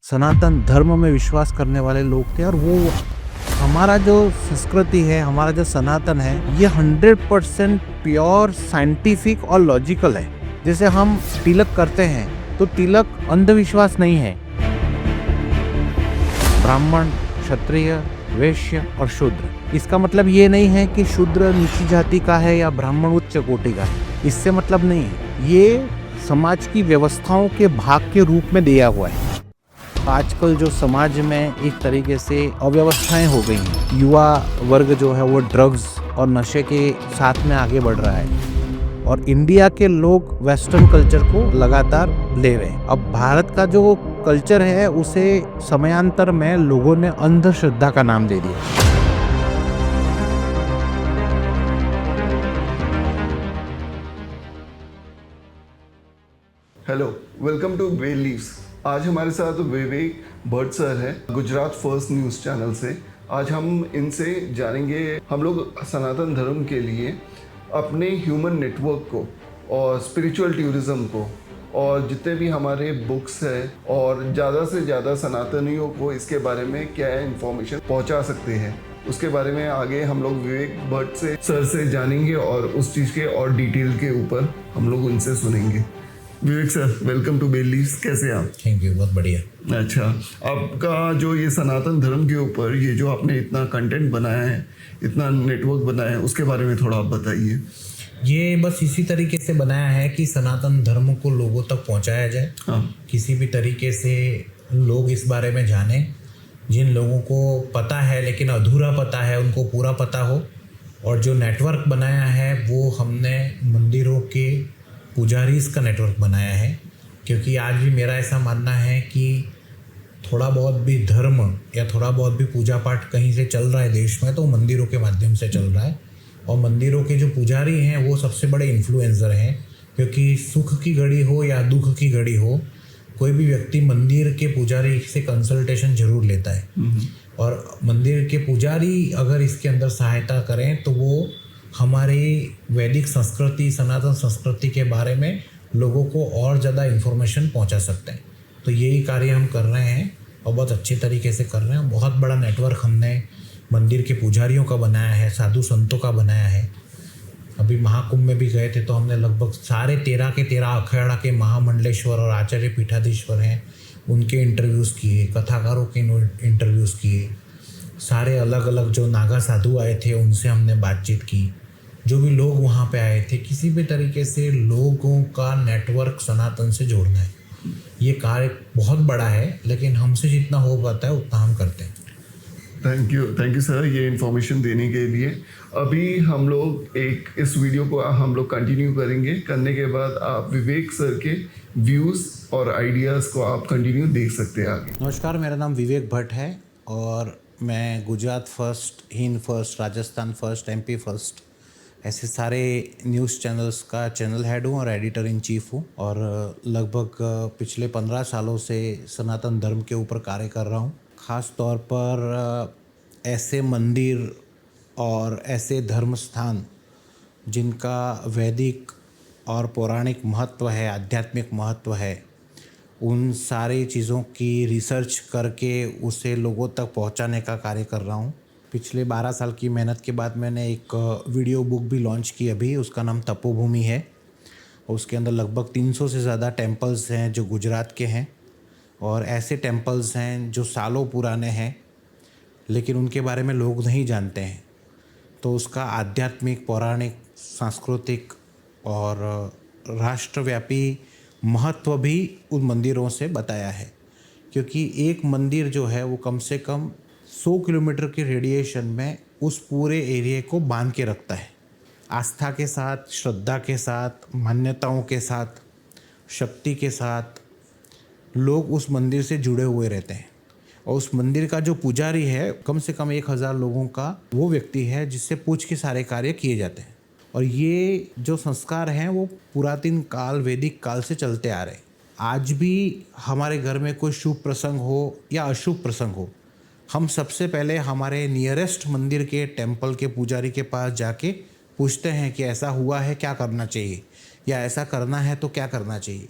सनातन धर्म में विश्वास करने वाले लोग थे। और वो हमारा जो संस्कृति है, हमारा जो सनातन है, ये 100% प्योर साइंटिफिक और लॉजिकल है। जैसे हम तिलक करते हैं तो तिलक अंधविश्वास नहीं है। ब्राह्मण, क्षत्रिय, वैश्य और शूद्र, इसका मतलब ये नहीं है कि शूद्र नीची जाति का है या ब्राह्मण उच्च कोटि का है। इससे मतलब नहीं है। ये समाज की व्यवस्थाओं के भाग के रूप में दिया हुआ है। आजकल जो समाज में एक तरीके से अव्यवस्थाएं हो गई हैं, युवा वर्ग जो है वो ड्रग्स और नशे के साथ में आगे बढ़ रहा है और इंडिया के लोग वेस्टर्न कल्चर को लगातार ले रहे हैं। अब भारत का जो कल्चर है उसे समयांतर में लोगों ने अंधश्रद्धा का नाम दे दिया। Hello, welcome two way leaves. आज हमारे साथ विवेक भट्ट सर है, गुजरात फर्स्ट न्यूज़ चैनल से। आज हम इनसे जानेंगे, हम लोग सनातन धर्म के लिए अपने ह्यूमन नेटवर्क को और स्पिरिचुअल टूरिज्म को और जितने भी हमारे बुक्स हैं और ज़्यादा से ज़्यादा सनातनियों को इसके बारे में क्या इन्फॉर्मेशन पहुंचा सकते हैं, उसके बारे में आगे हम लोग विवेक भट्ट से सर से जानेंगे और उस चीज़ के और डिटेल के ऊपर हम लोग उनसे सुनेंगे। विवेक सर, वेलकम टू बेलीव्स। कैसे आप? थैंक यू, बहुत बढ़िया। अच्छा, आपका जो ये सनातन धर्म के ऊपर ये जो आपने इतना कंटेंट बनाया है, इतना नेटवर्क बनाया है, उसके बारे में थोड़ा आप बताइए। ये बस इसी तरीके से बनाया है कि सनातन धर्म को लोगों तक पहुंचाया जाए। किसी भी तरीके से लोग इस बारे में जाने। जिन लोगों को पता है लेकिन अधूरा पता है, उनको पूरा पता हो। और जो नेटवर्क बनाया है वो हमने मंदिरों के पुजारीज का नेटवर्क बनाया है, क्योंकि आज भी मेरा ऐसा मानना है कि थोड़ा बहुत भी धर्म या थोड़ा बहुत भी पूजा पाठ कहीं से चल रहा है देश में तो मंदिरों के माध्यम से चल रहा है। और मंदिरों के जो पुजारी हैं वो सबसे बड़े इन्फ्लुएंसर हैं, क्योंकि सुख की घड़ी हो या दुख की घड़ी हो, कोई भी व्यक्ति मंदिर के पुजारी से कंसल्टेशन जरूर लेता है। और मंदिर के पुजारी अगर इसके अंदर सहायता करें तो वो हमारी वैदिक संस्कृति, सनातन संस्कृति के बारे में लोगों को और ज़्यादा इन्फॉर्मेशन पहुंचा सकते हैं। तो यही कार्य हम कर रहे हैं और बहुत अच्छे तरीके से कर रहे हैं। बहुत बड़ा नेटवर्क हमने मंदिर के पुजारियों का बनाया है, साधु संतों का बनाया है। अभी महाकुंभ में भी गए थे तो हमने लगभग सारे 13 के 13 अखाड़ा के महामंडलेश्वर और आचार्य पीठाधीश्वर हैं, उनके इंटरव्यूज़ किए, कथाकारों के इंटरव्यूज़ किए। सारे अलग अलग जो नागा साधु आए थे उनसे हमने बातचीत की। जो भी लोग वहाँ पे आए थे, किसी भी तरीके से लोगों का नेटवर्क सनातन से जोड़ना है। ये कार्य बहुत बड़ा है, लेकिन हमसे जितना हो पाता है उतना हम करते हैं। थैंक यू सर, ये इन्फॉर्मेशन देने के लिए। अभी हम लोग इस वीडियो को हम लोग कंटिन्यू करेंगे। करने के बाद आप विवेक सर के व्यूज़ और आइडियाज़ को आप कंटिन्यू देख सकते हैं आगे। नमस्कार, मेरा नाम विवेक भट्ट है और मैं Gujarat first, Hind first, Rajasthan first, MP first, ऐसे सारे न्यूज़ चैनल्स का चैनल हेड हूँ और एडिटर इन चीफ हूँ। और लगभग पिछले 15 सालों से सनातन धर्म के ऊपर कार्य कर रहा हूँ। ख़ास तौर पर ऐसे मंदिर और ऐसे धर्म स्थान जिनका वैदिक और पौराणिक महत्व है, आध्यात्मिक महत्व है, उन सारी चीज़ों की रिसर्च करके उसे लोगों तक पहुंचाने का कार्य कर रहा हूं। पिछले 12 साल की मेहनत के बाद मैंने एक वीडियो बुक भी लॉन्च की अभी, उसका नाम तपोभूमि है। उसके अंदर लगभग 300 से ज़्यादा टेम्पल्स हैं जो गुजरात के हैं, और ऐसे टेम्पल्स हैं जो सालों पुराने हैं लेकिन उनके बारे में लोग नहीं जानते हैं। तो उसका आध्यात्मिक, पौराणिक, सांस्कृतिक और राष्ट्रव्यापी महत्व भी उन मंदिरों से बताया है, क्योंकि एक मंदिर जो है वो कम से कम 100 किलोमीटर के रेडिएशन में उस पूरे एरिया को बांध के रखता है। आस्था के साथ, श्रद्धा के साथ, मान्यताओं के साथ, शक्ति के साथ लोग उस मंदिर से जुड़े हुए रहते हैं। और उस मंदिर का जो पुजारी है, कम से कम 1000 लोगों का वो व्यक्ति है जिससे पूछ के सारे कार्य किए जाते हैं। और ये जो संस्कार हैं वो पुरातन काल, वैदिक काल से चलते आ रहे हैं। आज भी हमारे घर में कोई शुभ प्रसंग हो या अशुभ प्रसंग हो, हम सबसे पहले हमारे नियरेस्ट मंदिर के, टेम्पल के पुजारी के पास जाके पूछते हैं कि ऐसा हुआ है, क्या करना चाहिए, या ऐसा करना है तो क्या करना चाहिए।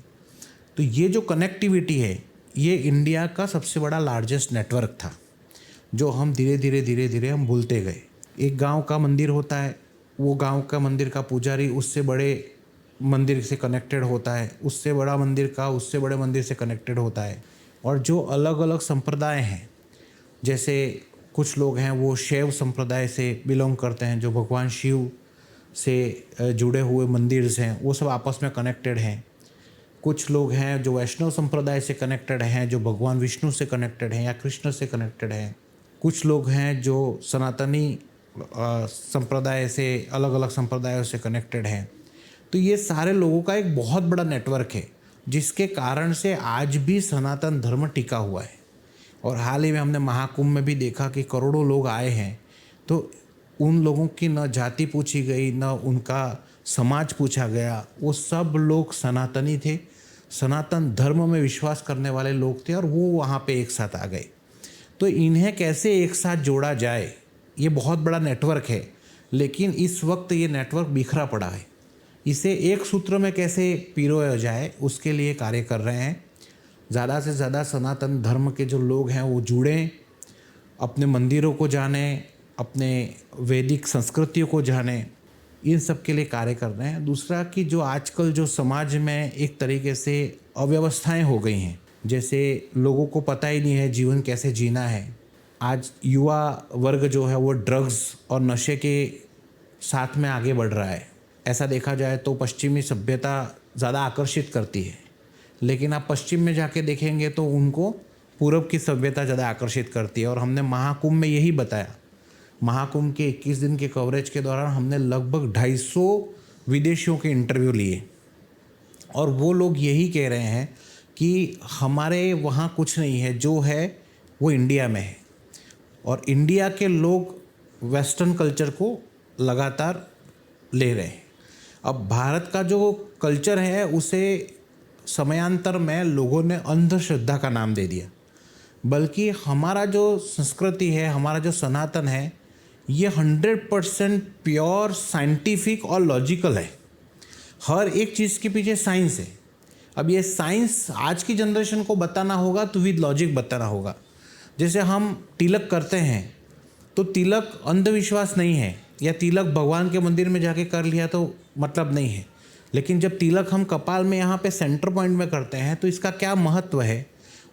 तो ये जो कनेक्टिविटी है, ये इंडिया का सबसे बड़ा लार्जेस्ट नेटवर्क था, जो हम धीरे धीरे हम भूलते गए। एक गांव का मंदिर होता है, वो गांव का मंदिर का पुजारी उससे बड़े मंदिर से कनेक्टेड होता है, उससे बड़ा मंदिर का उससे बड़े मंदिर से कनेक्टेड होता है। और जो अलग अलग संप्रदाय हैं, जैसे कुछ लोग हैं वो शैव संप्रदाय से बिलोंग करते हैं, जो भगवान शिव से जुड़े हुए मंदिर हैं, वो सब आपस में कनेक्टेड हैं। कुछ लोग हैं जो वैष्णव संप्रदाय से कनेक्टेड हैं, जो भगवान विष्णु से कनेक्टेड हैं या कृष्ण से कनेक्टेड हैं। कुछ लोग हैं जो सनातनी संप्रदाय से, अलग अलग संप्रदायों से कनेक्टेड हैं। तो ये सारे लोगों का एक बहुत बड़ा नेटवर्क है, जिसके कारण से आज भी सनातन धर्म टिका हुआ है। और हाल ही में हमने महाकुंभ में भी देखा कि करोड़ों लोग आए हैं, तो उन लोगों की न जाति पूछी गई, न उनका समाज पूछा गया। वो सब लोग सनातनी थे, सनातन धर्म में विश्वास करने वाले लोग थे, और वो वहाँ पे एक साथ आ गए। तो इन्हें कैसे एक साथ जोड़ा जाए, ये बहुत बड़ा नेटवर्क है, लेकिन इस वक्त ये नेटवर्क बिखरा पड़ा है। इसे एक सूत्र में कैसे पिरोया जाए, उसके लिए कार्य कर रहे हैं। ज़्यादा से ज़्यादा सनातन धर्म के जो लोग हैं वो जुड़ें, अपने मंदिरों को जानें, अपने वैदिक संस्कृतियों को जानें, इन सब के लिए कार्य कर रहे हैं। दूसरा कि जो आजकल जो समाज में एक तरीके से अव्यवस्थाएं हो गई हैं, जैसे लोगों को पता ही नहीं है जीवन कैसे जीना है। आज युवा वर्ग जो है वो ड्रग्स और नशे के साथ में आगे बढ़ रहा है। ऐसा देखा जाए तो पश्चिमी सभ्यता ज़्यादा आकर्षित करती है, लेकिन आप पश्चिम में जाके देखेंगे तो उनको पूर्व की सभ्यता ज़्यादा आकर्षित करती है। और हमने महाकुंभ में यही बताया। महाकुंभ के 21 दिन के कवरेज के दौरान हमने लगभग 250 विदेशियों के इंटरव्यू लिए, और वो लोग यही कह रहे हैं कि हमारे वहाँ कुछ नहीं है, जो है वो इंडिया में है। और इंडिया के लोग वेस्टर्न कल्चर को लगातार ले रहे हैं। अब भारत का जो कल्चर है उसे समयांतर में लोगों ने अंधश्रद्धा का नाम दे दिया, बल्कि हमारा जो संस्कृति है, हमारा जो सनातन है, ये 100% प्योर साइंटिफिक और लॉजिकल है। हर एक चीज़ के पीछे साइंस है। अब ये साइंस आज की जनरेशन को बताना होगा तो विद लॉजिक बताना होगा। जैसे हम तिलक करते हैं तो तिलक अंधविश्वास नहीं है, या तिलक भगवान के मंदिर में जाके कर लिया तो मतलब नहीं है। लेकिन जब तिलक हम कपाल में यहाँ पे सेंटर पॉइंट में करते हैं तो इसका क्या महत्व है,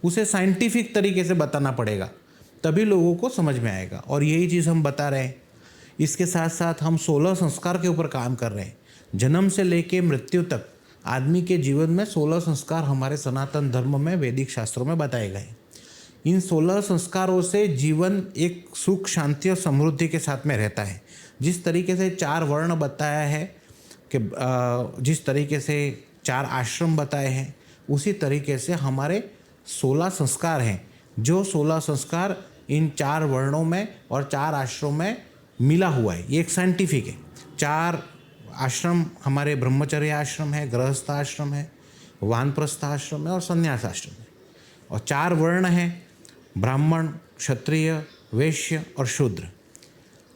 उसे साइंटिफिक तरीके से बताना पड़ेगा, तभी लोगों को समझ में आएगा। और यही चीज़ हम बता रहे हैं। इसके साथ साथ हम 16 संस्कार के ऊपर काम कर रहे हैं। जन्म से लेके मृत्यु तक आदमी के जीवन में 16 संस्कार हमारे सनातन धर्म में, वैदिक शास्त्रों में बताए गए। इन 16 संस्कारों से जीवन एक सुख, शांति और समृद्धि के साथ में रहता है। जिस तरीके से 4 वर्ण बताया है, कि जिस तरीके से 4 आश्रम बताए हैं, उसी तरीके से हमारे 16 संस्कार हैं, जो 16 संस्कार इन 4 वर्णों में और 4 आश्रमों में मिला हुआ है। ये एक साइंटिफिक है। 4 आश्रम हमारे ब्रह्मचर्य आश्रम है, गृहस्थ आश्रम है, वानप्रस्थ आश्रम है और संन्यास आश्रम है। और 4 वर्ण हैं, ब्राह्मण, क्षत्रिय, वैश्य और शूद्र।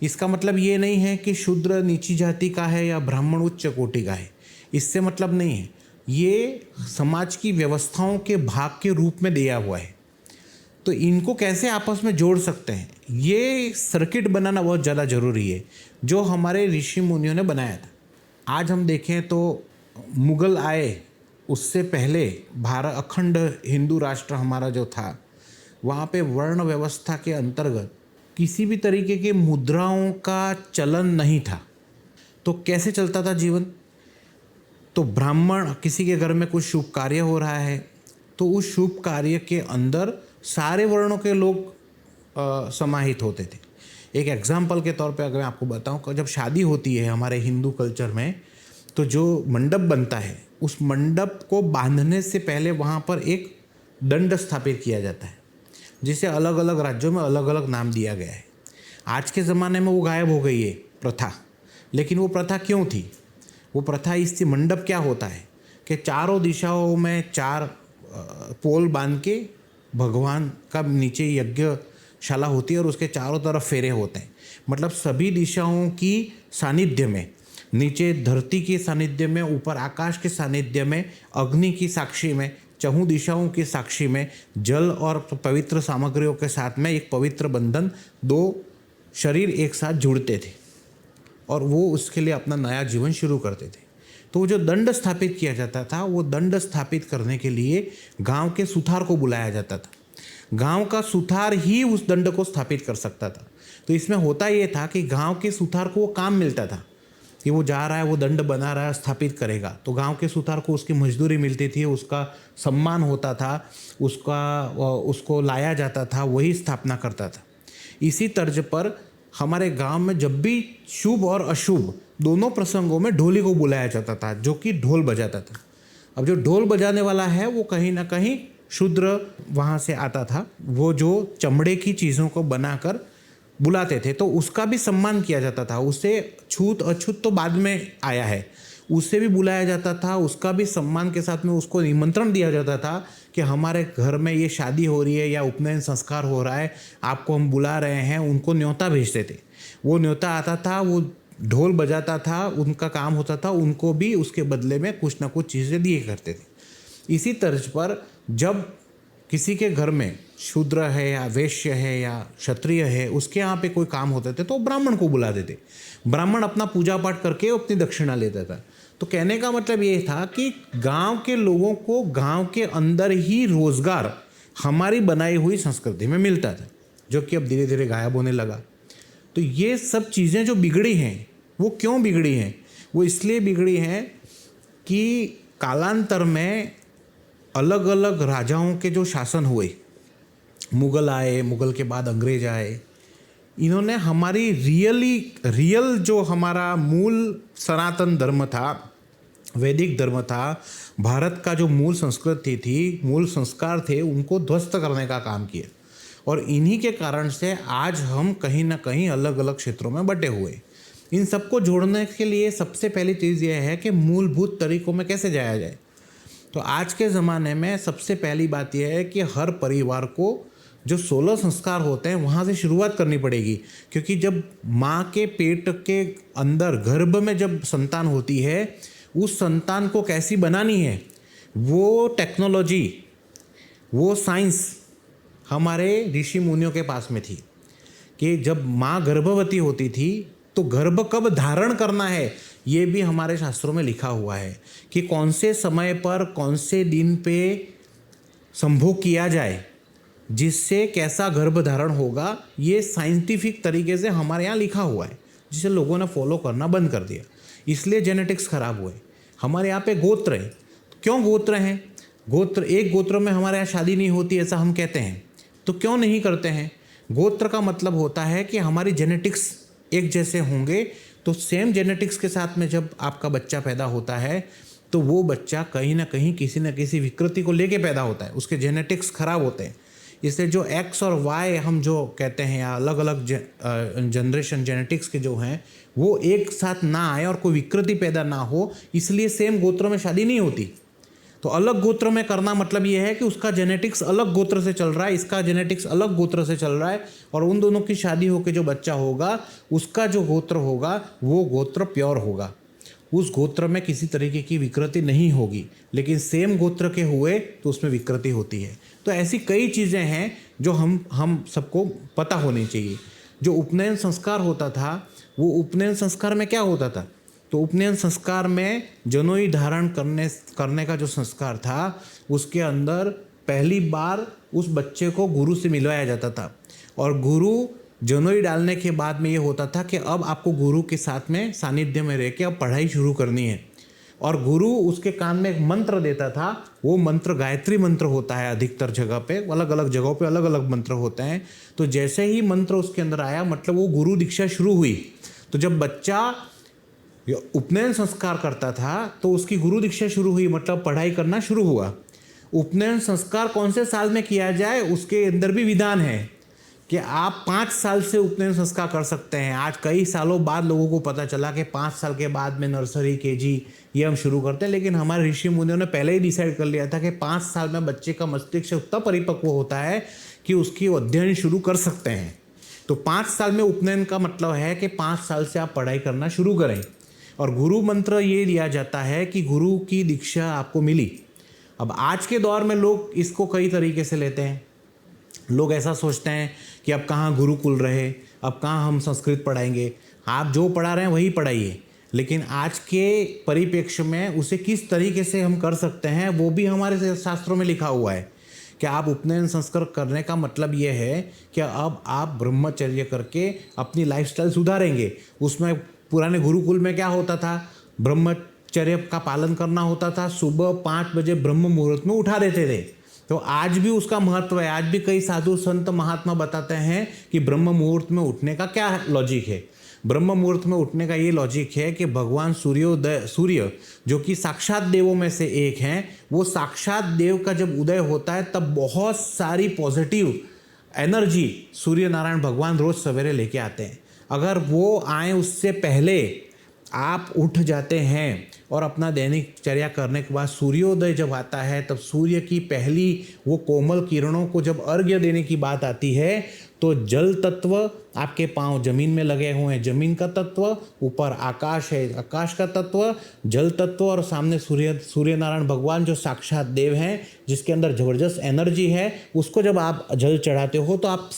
इसका मतलब ये नहीं है कि शूद्र नीची जाति का है या ब्राह्मण उच्च कोटि का है, इससे मतलब नहीं है। ये समाज की व्यवस्थाओं के भाग के रूप में दिया हुआ है। तो इनको कैसे आपस में जोड़ सकते हैं, ये सर्किट बनाना बहुत ज़्यादा ज़रूरी है, जो हमारे ऋषि मुनियों ने बनाया था। आज हम देखें तो मुग़ल आए, उससे पहले भारत अखंड हिंदू राष्ट्र हमारा जो था, वहाँ पे वर्ण व्यवस्था के अंतर्गत किसी भी तरीके की मुद्राओं का चलन नहीं था। तो कैसे चलता था जीवन? तो ब्राह्मण, किसी के घर में कुछ शुभ कार्य हो रहा है तो उस शुभ कार्य के अंदर सारे वर्णों के लोग समाहित होते थे। एक एग्जाम्पल के तौर पे अगर मैं आपको बताऊं, कि जब शादी होती है हमारे हिंदू कल्चर में, तो जो मंडप बनता है, उस मंडप को बांधने से पहले वहाँ पर एक दंड स्थापित किया जाता है, जिसे अलग अलग राज्यों में अलग अलग नाम दिया गया है। आज के ज़माने में वो गायब हो गई है प्रथा, लेकिन वो प्रथा क्यों थी? वो प्रथा इस थी, मंडप क्या होता है कि चारों दिशाओं में 4 पोल बांध के भगवान का नीचे यज्ञशाला होती है और उसके चारों तरफ फेरे होते हैं। मतलब सभी दिशाओं की सानिध्य में, नीचे धरती के सानिध्य में, ऊपर आकाश के सानिध्य में, अग्नि की साक्षी में चहुँ दिशाओं की साक्षी में जल और पवित्र सामग्रियों के साथ में एक पवित्र बंधन, दो शरीर एक साथ जुड़ते थे और वो उसके लिए अपना नया जीवन शुरू करते थे। तो जो दंड स्थापित किया जाता था, वो दंड स्थापित करने के लिए गांव के सुथार को बुलाया जाता था। गांव का सुथार ही उस दंड को स्थापित कर सकता था। तो इसमें होता ये था कि गांव के सुथार को वो काम मिलता था कि वो जा रहा है, वो दंड बना रहा है, स्थापित करेगा। तो गांव के सुथार को उसकी मजदूरी मिलती थी, उसका सम्मान होता था, उसको लाया जाता था, वही स्थापना करता था। इसी तर्ज पर हमारे गांव में जब भी शुभ और अशुभ दोनों प्रसंगों में ढोली को बुलाया जाता था, जो कि ढोल बजाता था। अब जो ढोल बजाने वाला है वो कहीं ना कहीं शूद्र वहाँ से आता था, वो जो चमड़े की चीज़ों को बनाकर बुलाते थे, तो उसका भी सम्मान किया जाता था। उसे छूत अछूत तो बाद में आया है, उससे भी बुलाया जाता था, उसका भी सम्मान के साथ में उसको निमंत्रण दिया जाता था कि हमारे घर में ये शादी हो रही है या उपनयन संस्कार हो रहा है, आपको हम बुला रहे हैं। उनको न्योता भेजते थे, वो न्योता आता था, वो ढोल बजाता था, उनका काम होता था, उनको भी उसके बदले में कुछ ना कुछ चीज़ें दिए करते थे। इसी तर्ज पर जब किसी के घर में शूद्र है या वैश्य है या क्षत्रिय है, उसके यहाँ पे कोई काम होते थे तो ब्राह्मण को बुला देते। ब्राह्मण अपना पूजा पाठ करके अपनी दक्षिणा लेता था। तो कहने का मतलब ये था कि गांव के लोगों को गांव के अंदर ही रोजगार हमारी बनाई हुई संस्कृति में मिलता था, जो कि अब धीरे धीरे गायब होने लगा। तो ये सब चीज़ें जो बिगड़ी हैं, वो क्यों बिगड़ी हैं? वो इसलिए बिगड़ी हैं कि कालांतर में अलग अलग राजाओं के जो शासन हुए, मुग़ल आए, मुग़ल के बाद अंग्रेज आए, इन्होंने हमारी रियल जो हमारा मूल सनातन धर्म था, वैदिक धर्म था, भारत का जो मूल संस्कृति थी, मूल संस्कार थे, उनको ध्वस्त करने का काम किया। और इन्हीं के कारण से आज हम कहीं ना कहीं अलग अलग क्षेत्रों में बटे हुए। इन सबको जोड़ने के लिए सबसे पहली चीज़ यह है कि मूलभूत तरीकों में कैसे जाया जाए। तो आज के ज़माने में सबसे पहली बात यह है कि हर परिवार को जो 16 संस्कार होते हैं वहाँ से शुरुआत करनी पड़ेगी, क्योंकि जब माँ के पेट के अंदर गर्भ में जब संतान होती है, उस संतान को कैसी बनानी है, वो टेक्नोलॉजी, वो साइंस हमारे ऋषि मुनियों के पास में थी कि जब माँ गर्भवती होती थी तो गर्भ कब धारण करना है, ये भी हमारे शास्त्रों में लिखा हुआ है कि कौन से समय पर कौन से दिन पे संभोग किया जाए, जिससे कैसा गर्भ धारण होगा, ये साइंटिफिक तरीके से हमारे यहाँ लिखा हुआ है, जिसे लोगों ने फॉलो करना बंद कर दिया। इसलिए जेनेटिक्स खराब हुए। हमारे यहाँ पे गोत्र है। क्यों गोत्र हैं? गोत्र, एक गोत्र में हमारे यहाँ शादी नहीं होती ऐसा हम कहते हैं, तो क्यों नहीं करते हैं? गोत्र का मतलब होता है कि हमारी जेनेटिक्स एक जैसे होंगे, तो सेम जेनेटिक्स के साथ में जब आपका बच्चा पैदा होता है तो वो बच्चा कहीं ना कहीं किसी न किसी विकृति को लेके पैदा होता है, उसके जेनेटिक्स खराब होते हैं। इसलिए जो एक्स और वाई हम जो कहते हैं, या अलग अलग जनरेशन जेनेटिक्स के जो हैं, वो एक साथ ना आए और कोई विकृति पैदा ना हो, इसलिए सेम गोत्र में शादी नहीं होती। तो अलग गोत्र में करना मतलब ये है कि उसका जेनेटिक्स अलग गोत्र से चल रहा है, इसका जेनेटिक्स अलग गोत्र से चल रहा है, और उन दोनों की शादी होकर जो बच्चा होगा, उसका जो गोत्र होगा वो गोत्र प्योर होगा, उस गोत्र में किसी तरीके की विकृति नहीं होगी। लेकिन सेम गोत्र के हुए तो उसमें विकृति होती है। तो ऐसी कई चीज़ें हैं जो हम सबको पता होनी चाहिए। जो उपनयन संस्कार होता था, वो उपनयन संस्कार में क्या होता था? तो उपनयन संस्कार में जनेऊ धारण करने का जो संस्कार था, उसके अंदर पहली बार उस बच्चे को गुरु से मिलवाया जाता था, और गुरु जनेऊ डालने के बाद में ये होता था कि अब आपको गुरु के साथ में सानिध्य में रह के अब पढ़ाई शुरू करनी है। और गुरु उसके कान में एक मंत्र देता था, वो मंत्र गायत्री मंत्र होता है। अधिकतर जगह पे, अलग अलग जगहों पे अलग अलग मंत्र होते हैं। तो जैसे ही मंत्र उसके अंदर आया, मतलब वो गुरु दीक्षा शुरू हुई। तो जब बच्चा उपनयन संस्कार करता था तो उसकी गुरु दीक्षा शुरू हुई, मतलब पढ़ाई करना शुरू हुआ। उपनयन संस्कार कौन से साल में किया जाए, उसके अंदर भी विधान है कि आप 5 साल से उपनयन संस्कार कर सकते हैं। आज कई सालों बाद लोगों को पता चला कि 5 साल के बाद में नर्सरी, केजी ये हम शुरू करते हैं, लेकिन हमारे ऋषि मुनियों ने पहले ही डिसाइड कर लिया था कि 5 साल में बच्चे का मस्तिष्क उतना परिपक्व होता है कि उसकी अध्ययन शुरू कर सकते हैं। तो 5 साल में उपनयन का मतलब है कि 5 साल से आप पढ़ाई करना शुरू करें। और गुरु मंत्र ये लिया जाता है कि गुरु की दीक्षा आपको मिली, अब आज के दौर में लोग इसको कई तरीके से लेते हैं। लोग ऐसा सोचते हैं कि अब कहाँ गुरुकुल रहे, अब कहाँ हम संस्कृत पढ़ाएंगे। आप जो पढ़ा रहे हैं वही पढ़ाइए, लेकिन आज के परिप्रेक्ष्य में उसे किस तरीके से हम कर सकते हैं वो भी हमारे शास्त्रों में लिखा हुआ है कि आप उपनयन संस्कार करने का मतलब ये है कि अब आप ब्रह्मचर्य करके अपनी लाइफस्टाइल सुधारेंगे। उसमें पुराने गुरुकुल में क्या होता था, ब्रह्मचर्य का पालन करना होता था, सुबह 5 बजे ब्रह्म मुहूर्त में उठा देते थे। तो आज भी उसका महत्व है। आज भी कई साधु संत महात्मा बताते हैं कि ब्रह्म मुहूर्त में उठने का क्या लॉजिक है। ब्रह्म मुहूर्त में उठने का ये लॉजिक है कि भगवान सूर्य जो कि साक्षात देवों में से एक हैं, वो साक्षात देव का जब उदय होता है तब बहुत सारी पॉजिटिव एनर्जी सूर्य नारायण भगवान रोज सवेरे लेके आते हैं। अगर वो आए उससे पहले आप उठ जाते हैं और अपना दैनिक चर्या करने के बाद सूर्योदय जब आता है तब सूर्य की पहली वो कोमल किरणों को जब अर्घ्य देने की बात आती है तो जल तत्व, आपके पांव जमीन में लगे हुए हैं, जमीन का तत्व, ऊपर आकाश है, आकाश का तत्व, जल तत्व, और सामने सूर्य नारायण भगवान जो साक्षात देव हैं, जिसके अंदर जबरदस्त एनर्जी है, उसको जब आप जल चढ़ाते हो तो आप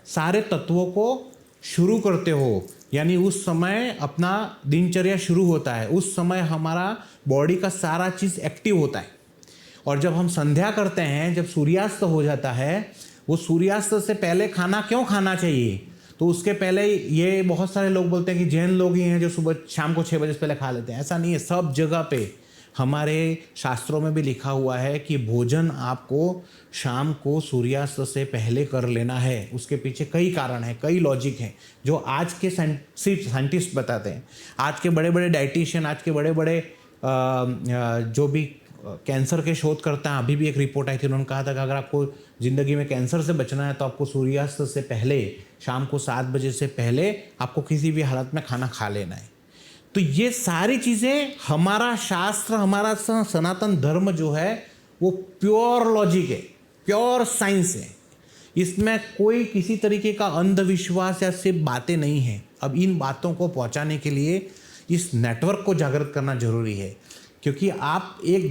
सारे तत्वों को शुरू करते हो। यानी उस समय अपना दिनचर्या शुरू होता है, उस समय हमारा बॉडी का सारा चीज़ एक्टिव होता है। और जब हम संध्या करते हैं, जब सूर्यास्त हो जाता है, वो सूर्यास्त से पहले खाना क्यों खाना चाहिए, तो उसके पहले ये बहुत सारे लोग बोलते हैं कि जैन लोग ही हैं जो सुबह शाम को 6 बजे से पहले खा लेते हैं। ऐसा नहीं है, सब जगह पे हमारे शास्त्रों में भी लिखा हुआ है कि भोजन आपको शाम को सूर्यास्त से पहले कर लेना है। उसके पीछे कई कारण हैं, कई लॉजिक हैं जो आज के साइंटिस्ट बताते हैं। आज के बड़े बड़े डाइटिशियन, आज के बड़े बड़े जो भी कैंसर के शोधकर्ता हैं, अभी भी एक रिपोर्ट आई थी, उन्होंने कहा था कि अगर आपको ज़िंदगी में कैंसर से बचना है तो आपको सूर्यास्त से पहले, शाम को 7 बजे से पहले आपको किसी भी हालत में खाना खा लेना है। तो ये सारी चीज़ें, हमारा शास्त्र, हमारा सनातन धर्म जो है वो प्योर लॉजिक है, प्योर साइंस है। इसमें कोई किसी तरीके का अंधविश्वास या सिर्फ बातें नहीं हैं। अब इन बातों को पहुंचाने के लिए इस नेटवर्क को जागृत करना जरूरी है, क्योंकि आप एक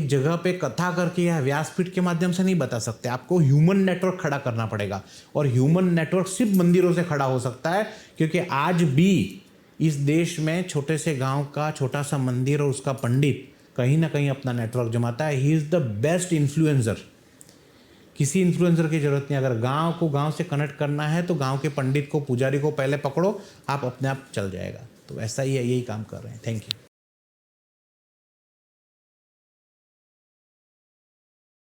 जगह पे कथा करके या व्यासपीठ के माध्यम से नहीं बता सकते। आपको ह्यूमन नेटवर्क खड़ा करना पड़ेगा, और ह्यूमन नेटवर्क सिर्फ मंदिरों से खड़ा हो सकता है, क्योंकि आज भी इस देश में छोटे से गांव का छोटा सा मंदिर और उसका पंडित कहीं ना कहीं अपना नेटवर्क जमाता है। He is the best influencer. किसी इन्फ्लुएंसर की जरूरत नहीं। अगर गांव को गांव से कनेक्ट करना है तो गांव के पंडित को, पुजारी को पहले पकड़ो, आप अपने आप चल जाएगा। तो ऐसा ही है, यही काम कर रहे हैं। Thank you.